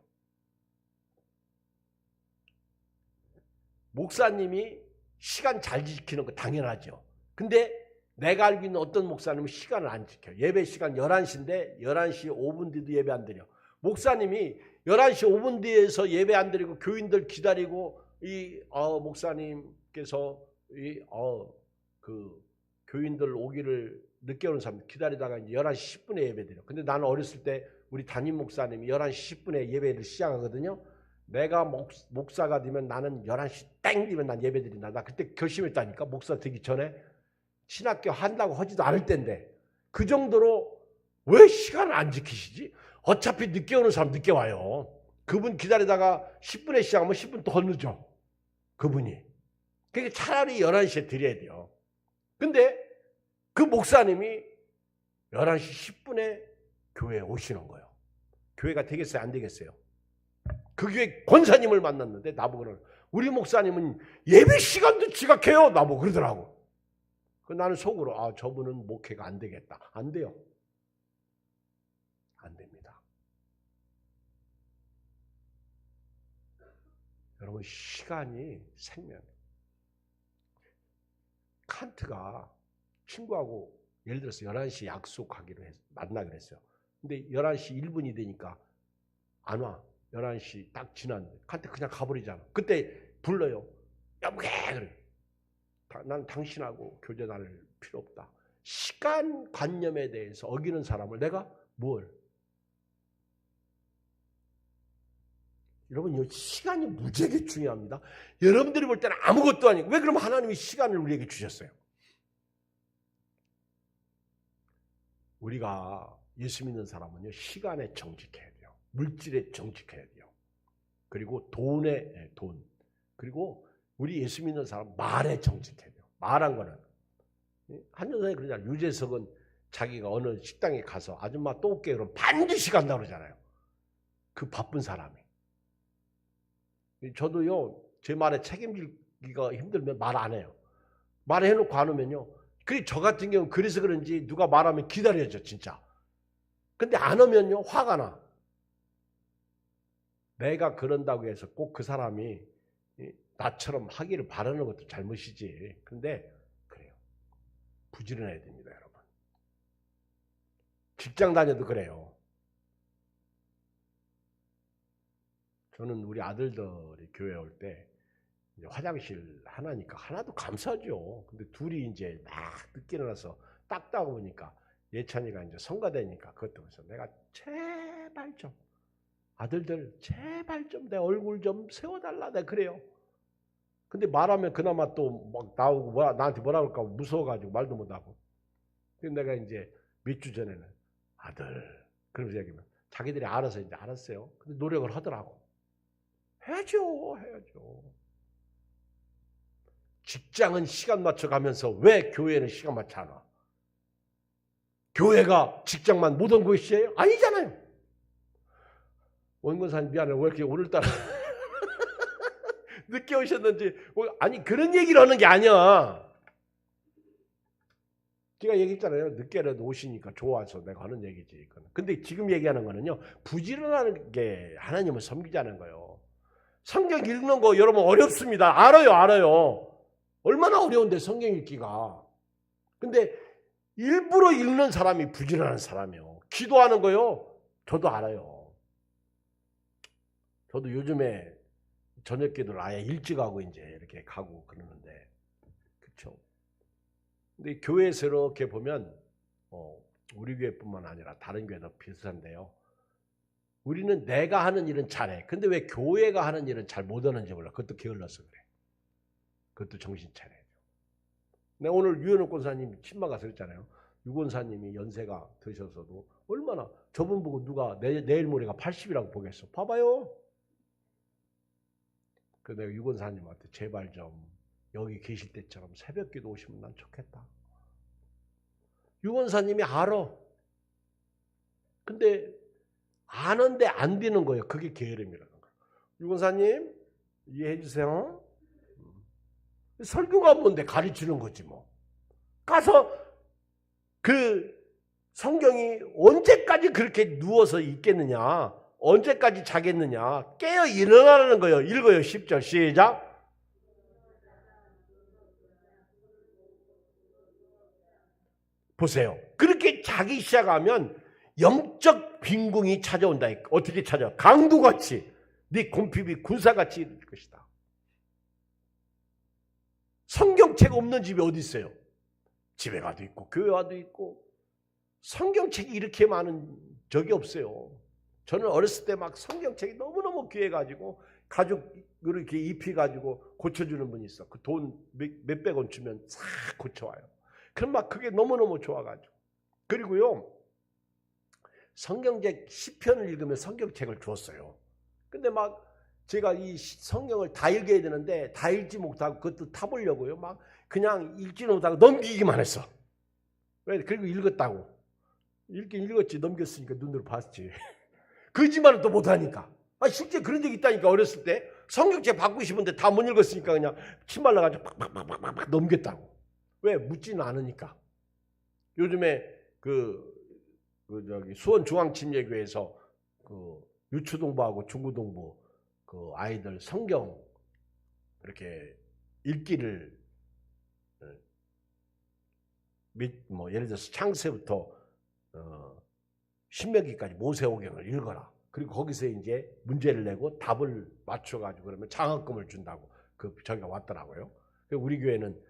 S1: 목사님이 시간 잘 지키는 거 당연하죠. 근데 내가 알고 있는 어떤 목사님은 시간을 안 지켜요. 예배 시간 11시인데 11시 5분 뒤도 예배 안 드려. 목사님이 11시 5분 뒤에서 예배 안 드리고 교인들 기다리고 목사님께서 그 교인들 오기를 늦게 오는 사람 기다리다가 이제 11시 10분에 예배 드려. 근데 나는 어렸을 때 우리 담임 목사님이 11시 10분에 예배를 시작하거든요. 내가 목사가 되면 나는 11시 땡 되면 난 예배 드린다. 나 그때 결심했다니까. 목사 되기 전에 신학교 한다고 하지도 않을 때인데 그 정도로 왜 시간을 안 지키시지? 어차피 늦게 오는 사람 늦게 와요. 그분 기다리다가 10분에 시작하면 10분 더 늦어. 그분이. 그러니까 차라리 11시에 드려야 돼요. 근데 그 목사님이 11시 10분에 교회에 오시는 거예요. 교회가 되겠어요? 안 되겠어요? 그 교회 권사님을 만났는데 나보고는 우리 목사님은 예배 시간도 지각해요. 나보고 그러더라고. 나는 속으로 저분은 목회가 안 되겠다. 안 돼요. 안 됩니다. 여러분 시간이 생명이에요. 칸트가 친구하고 예를 들어서 11시 약속하기로 만나기로 했어요. 근데 11시 1분이 되니까 안 와. 11시 딱 지났는데 칸트 그냥 가버리잖아. 그때 불러요. 여보게 그래. 난 당신하고 교제 나눌 필요 없다. 시간관념에 대해서 어기는 사람을 내가 뭘? 여러분 이 시간이 무지하게 중요합니다. 여러분들이 볼 때는 아무것도 아니고 왜 그러면 하나님이 시간을 우리에게 주셨어요? 우리가 예수 믿는 사람은요 시간에 정직해야 돼요. 물질에 정직해야 돼요. 그리고 돈에 돈. 그리고 우리 예수 믿는 사람 말에 정직해야 돼요. 말한 거는 한전사에 그러잖아요. 유재석은 자기가 어느 식당에 가서 아줌마 또 올게 그러면 반드시 간다고 그러잖아요. 그 바쁜 사람이. 저도요 제 말에 책임지기가 힘들면 말 안 해요. 말해놓고 안 오면요. 저 같은 경우는 그래서 그런지 누가 말하면 기다려져 진짜. 근데 안 오면요 화가 나. 내가 그런다고 해서 꼭 그 사람이 나처럼 하기를 바라는 것도 잘못이지. 근데 그래요. 부지런해야 됩니다, 여러분. 직장 다녀도 그래요. 저는 우리 아들들이 교회 올 때 화장실 하나니까 하나도 감사하죠. 근데 둘이 이제 막 늦게 일어나서 닦다 보니까 예찬이가 이제 성가대니까 그것도 그래서 내가 제발 좀 아들들 제발 좀 내 얼굴 좀 세워달라 내가 그래요. 근데 말하면 그나마 또 막 나오고 나한테 뭐라 그럴까 무서워가지고 말도 못하고. 근데 내가 이제 몇 주 전에는 아들 그러면서 얘기하면 자기들이 알아서 이제 알았어요. 근데 노력을 하더라고. 해야죠. 직장은 시간 맞춰 가면서 왜 교회는 시간 맞춰 안 와? 교회가 직장만 모든 것이에요? 아니잖아요. 원근사님 미안해. 왜 이렇게 오늘따라 늦게 오셨는지. 아니 그런 얘기를 하는 게 아니야. 제가 얘기했잖아요. 늦게라도 오시니까 좋아서 내가 하는 얘기지. 근데 지금 얘기하는 거는요. 부지런하는 게 하나님을 섬기자는 거예요. 성경 읽는 거 여러분 어렵습니다. 알아요. 얼마나 어려운데 성경 읽기가. 근데 일부러 읽는 사람이 부지런한 사람이요. 기도하는 거요. 저도 알아요. 저도 요즘에 저녁 기도를 아예 일찍 하고 이제 이렇게 가고 그러는데, 그렇죠? 근데 교회에서 이렇게 보면 우리 교회뿐만 아니라 다른 교회도 비슷한데요. 우리는 내가 하는 일은 잘해. 근데 왜 교회가 하는 일은 잘 못하는지 몰라. 그것도 게을러서 그래. 그것도 정신 차려야죠. 내가 오늘 유현옥 권사님 친마 가서 그랬잖아요. 유 권사님이 연세가 드셔서도 얼마나 저분 보고 누가 내일 모레가 80이라고 보겠어. 봐봐요. 그 내가 유 권사님한테 제발 좀 여기 계실 때처럼 새벽기도 오시면 난 좋겠다. 유 권사님이 알아. 근데 아는데 안 되는 거예요. 그게 게으름이라는 거예요. 유 권사님 이해해 주세요. 설교가 뭔데 가르치는 거지 뭐. 가서 그 성경이 언제까지 그렇게 누워서 있겠느냐. 언제까지 자겠느냐. 깨어 일어나라는 거예요. 읽어요. 10절 시작. 보세요. 그렇게 자기 시작하면 영적 빈궁이 찾아온다. 어떻게 찾아? 강도같이. 네 곰핍이 군사같이 이룰 것이다. 성경책 없는 집이 어디 있어요? 집에 가도 있고 교회 가도 있고 성경책이 이렇게 많은 적이 없어요. 저는 어렸을 때 막 성경책이 너무너무 귀해가지고 가죽으로 이렇게 입혀가지고 고쳐주는 분이 있어. 그 돈 몇백 원 주면 싹 고쳐와요. 그럼 막 그게 너무너무 좋아가지고. 그리고요 성경책 시편을 읽으면 성경책을 주었어요. 근데 막 제가 이 성경을 다 읽어야 되는데 다 읽지 못하고 그것도 타보려고요. 막 그냥 읽지 못하고 넘기기만 했어. 왜? 그리고 읽었다고. 읽긴 읽었지. 넘겼으니까 눈으로 봤지. 거짓말은 또 못하니까. 실제 그런 적이 있다니까. 어렸을 때 성경책 받고 싶은데 다 못 읽었으니까 그냥 침 말라가지고 팍팍팍팍 넘겼다고. 왜? 묻지는 않으니까. 요즘에 저기 수원중앙침례교회에서 그 유초동부하고 중고동부 그 아이들 성경 이렇게 읽기를 예를 들어서 창세부터 신명기까지 모세오경을 읽어라. 그리고 거기서 이제 문제를 내고 답을 맞춰가지고 그러면 장학금을 준다고 저기가 왔더라고요. 우리 교회는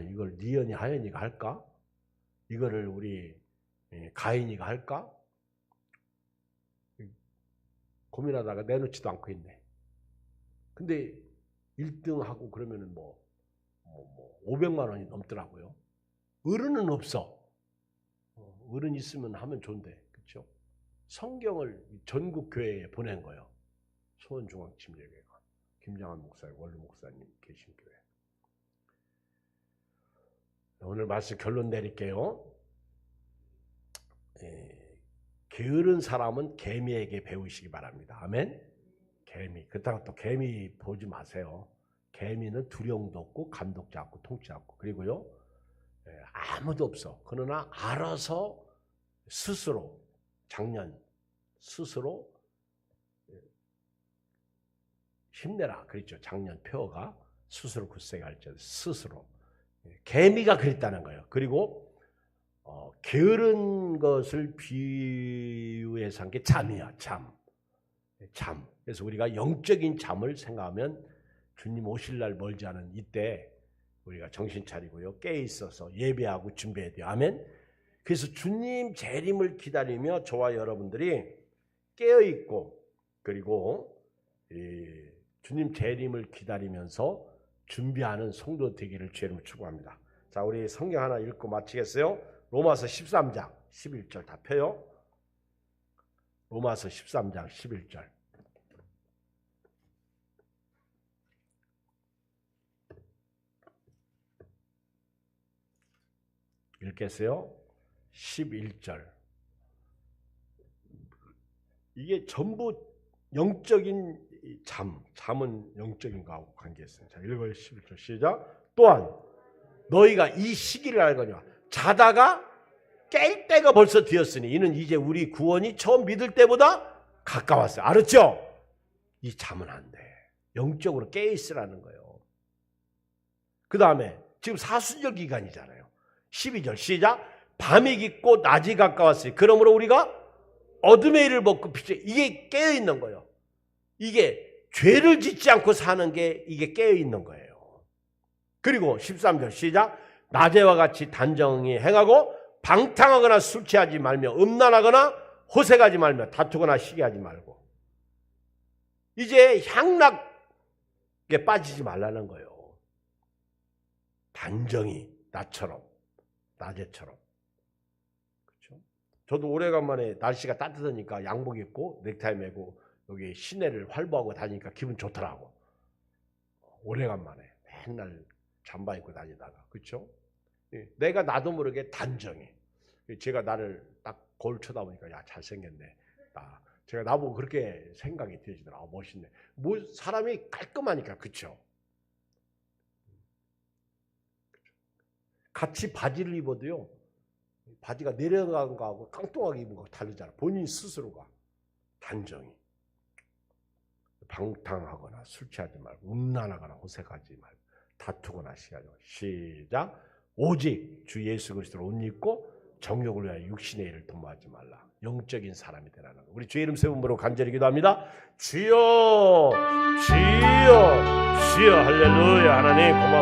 S1: 이걸 니은이 하연이가 할까? 이거를 우리 가인이가 할까? 고민하다가 내놓지도 않고 있네. 근데 1등하고 그러면은 500만 원이 넘더라고요. 어른은 없어. 어른 있으면 하면 좋은데, 그렇죠? 성경을 전국 교회에 보낸 거예요. 수원중앙침례교회가 김장한 목사님, 원로 목사님 계신 교회. 오늘 말씀 결론 내릴게요. 게으른 사람은 개미에게 배우시기 바랍니다. 아멘. 개미. 그렇다고 또 개미 보지 마세요. 개미는 두려움도 없고 감독자 없고 통치 없고 그리고요 아무도 없어. 그러나 알아서 스스로 작년 스스로 힘내라 그랬죠. 작년 표어가 스스로 굳세게 할지 스스로. 개미가 그랬다는 거예요. 그리고 게으른 것을 비유해서 한 게 잠이야. 잠. 그래서 우리가 영적인 잠을 생각하면 주님 오실 날 멀지 않은 이때 우리가 정신 차리고요. 깨어 있어서 예배하고 준비해야 돼요. 아멘. 그래서 주님 재림을 기다리며 저와 여러분들이 깨어 있고 그리고 주님 재림을 기다리면서 준비하는 성도 되기를 주님을 축복합니다. 자, 우리 성경 하나 읽고 마치겠어요. 로마서 13장 11절 다 펴요. 로마서 13장 11절. 읽겠어요? 11절. 이게 전부 영적인 잠은 영적인 거하고 관계있어요. 자, 읽어요. 11절 시작. 또한 너희가 이 시기를 알거니와 자다가 깰 때가 벌써 되었으니 이는 이제 우리 구원이 처음 믿을 때보다 가까웠어요. 알았죠? 이 잠은 안 돼. 영적으로 깨어 있으라는 거예요. 그 다음에 지금 사순절 기간이잖아요. 12절 시작. 밤이 깊고 낮이 가까웠으니 그러므로 우리가 어둠의 일을 벗고 빛에 이게 깨어 있는 거예요. 이게 죄를 짓지 않고 사는 게 이게 깨어 있는 거예요. 그리고 13절 시작. 낮에와 같이 단정히 행하고 방탕하거나 술 취하지 말며 음란하거나 호색하지 말며 다투거나 시기하지 말고 이제 향락에 빠지지 말라는 거예요. 단정히 나처럼 낮에처럼. 그렇죠? 저도 오래간만에 날씨가 따뜻하니까 양복 입고 넥타이 매고 여기 시내를 활보하고 다니니까 기분 좋더라고. 오래간만에 맨날 잠바 입고 다니다가. 그렇죠? 내가 나도 모르게 단정해. 제가 나를 딱 거울 쳐다보니까 야 잘생겼네. 제가 나보고 그렇게 생각이 들지더라. 멋있네. 뭐 사람이 깔끔하니까. 그렇죠? 같이 바지를 입어도요. 바지가 내려간 거하고 깡통하게 입은 거 다르잖아. 본인 스스로가. 단정히. 방탕하거나 술 취하지 말고 음란하거나 호색하지 말고 다투거나 시기하지 말고. 시작. 오직 주 예수 그리스도를 옷 입고 정욕을 위하여 육신의 일을 도모하지 말라. 영적인 사람이 되라는 거. 우리 주의 이름 세움으로 간절히 기도합니다. 주여 주여 주여 할렐루야. 하나님 고맙습니다.